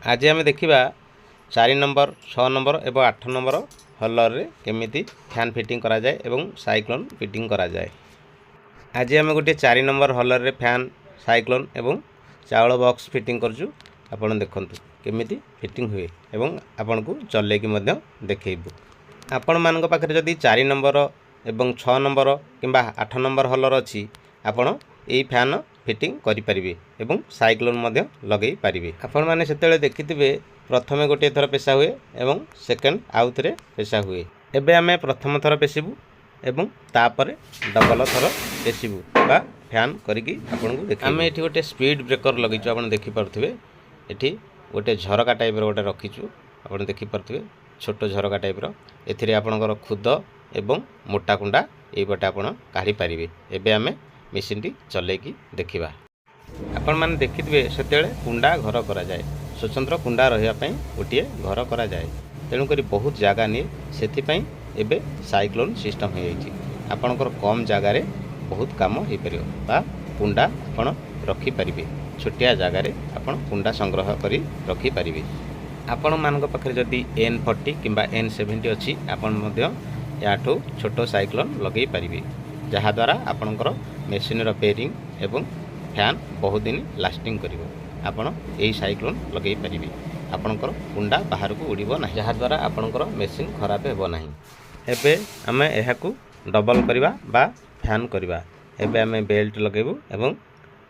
आज आम देखा 4 नंबर 6 नंबर एवं 8 नंबर हलर रे केमिति फैन फिटिंग करा जाए एवं साइक्लोन फिटिंग करा जाए। आज आम गोटे 4 नंबर हलर रे फैन साइक्लोन एवं चावल बॉक्स फिटिंग करजु। आपण देखंतु केमिति फिटिंग हुए एवं आपण को चले कि मध्य देखैबु। आपण मानक पाखरे जदि 4 नंबर एवं 6 नंबर किंबा 8 नंबर हलर अछि आपण एई फैन फिटिंग करि परिबे एवं साइक्लोन मध्य लगेई परिबे। आपण माने सेतेले देखिथिबे प्रथमे गोटे थर पेशा हुए एवं सेकंड आउ थरे पेशा हुए। एबे आमे प्रथम थर पेशिबु एवं तापरे डबल थर पेशिबु बा फैन करिकी आपण को देखि। आमे एठी गोटे स्पीड ब्रेकर लगिचु आपण देखि परथिबे। एठी गोटे झरका टाइप रो गोटे रखिचु आपण देखि परथिबे। छोटो झरका टाइप रो एथिरे आपणकर खुद एवं मोटा कुंडा एई बटे आपण काढी परिबे। एबे आमे मेसिन टी चले की देखिबा। आपण माने देखिथिबे सेतेले कुंडा घर करा जाए, स्वतंत्र कुंडा रहिया पई गोटे घर करा जाए। तेणु करी बहुत जगह नहीं से एबे साइक्लोन सिस्टम हो जाइए। आपणकर कम जगार बहुत काम हो पार बा कुंडा आपण रखी पारिबे। छोटिया जगार आपण कुंडा संग्रह करी रखी पारिबे। आपण मानक पाखरे जदि N40 किंबा N70 अच्छी आपण मध्य याठू छोटो साइक्लोन लगे पारिबे, जहा द्वारा आपणकर मेसिन रो बेरिंग एवं फैन बहुत दिन लास्टिंग करिवो। आपण एई साइक्लोन लगे पारिबे। आपणकर कुंडा बाहर को उड़ीबो नाही, जहा द्वारा आपणकर मेसिन खराब हेबो नाही। एबे आमे एहाकू डबल करिबा बा फैन करिबा। एबे आमे बेल्ट लगेबू एवं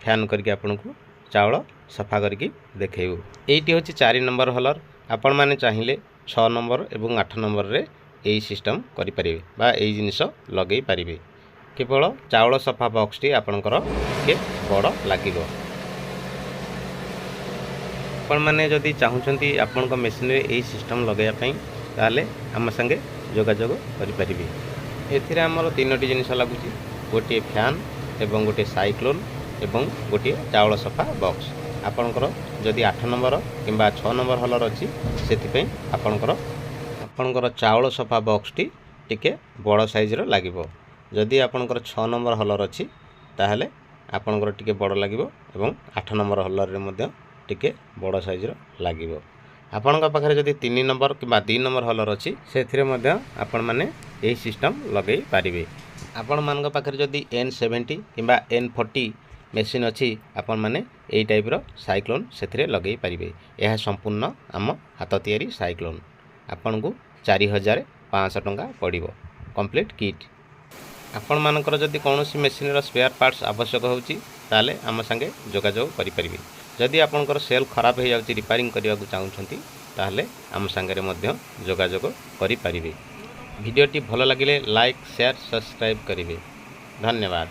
फैन करके आपनको चावल सफा करके देखेबू। एइटी होची 4 नंबर हलर। आपण माने चाहिए 6 नंबर एवं 8 नंबर रे एई सिस्टम करि परिबे बा एई जिनिस लगेई परिबे। केवल चावल सफा बॉक्स टी आपणकर के बड़ लागिबो। आपण माने जदि चाहुचंती आपणक मेसिन रे एई सिस्टम लगेया पई ताले हम संगे जोगाजोग करि परिबे। एथिरे हमर तीनोटी जिनिस लागुची, गोटे फैन एवं गोटे साइक्लोन एवं गोटे चावल सफा बॉक्स। आपणकर जदि 8 नंबर किंबा 6 नंबर हलर अछि सेति पई आपणकर चावल सफा बॉक्स टी टिके बड़ साइज रो लागिबो। जदि आपणकर 6 नंबर हलर अछि ताहले आपणकर टिके बड़ लागिबो एवं 8 नंबर हलर रे मध्य टिके बड़ साइज रो लागिबो। आपणका पाखरे जदि 3 नंबर किंबा 2 नंबर हलर अछि सेथिरे मध्य आपण माने एही सिस्टम लगेई पारिबे। आपण मानक पाखरे जदि N70 किंबा N40 मेसिन अछि आपण माने एई टाइप रो साइक्लोन सेथिरे लगेई पारिबे। यह संपूर्ण आम हाथ तैयारी साइक्लोन आपण को 4500 टंका पड़िबो कंप्लीट किट। आपण मानकर जदि कोनोसी मेसिन रो स्पेयर पार्ट्स आवश्यक होउची ताले आम संगे जोगाजोग करि परिबे। जदि आपणकर सेल खराब हो जाउची रिपेयरिंग करिया को चाहुचंती ताहले आम संगे मध्य जोगाजोग करि परिबे। वीडियोटी भल लागिले लाइक शेयर सब्सक्राइब करिवे। धन्यवाद।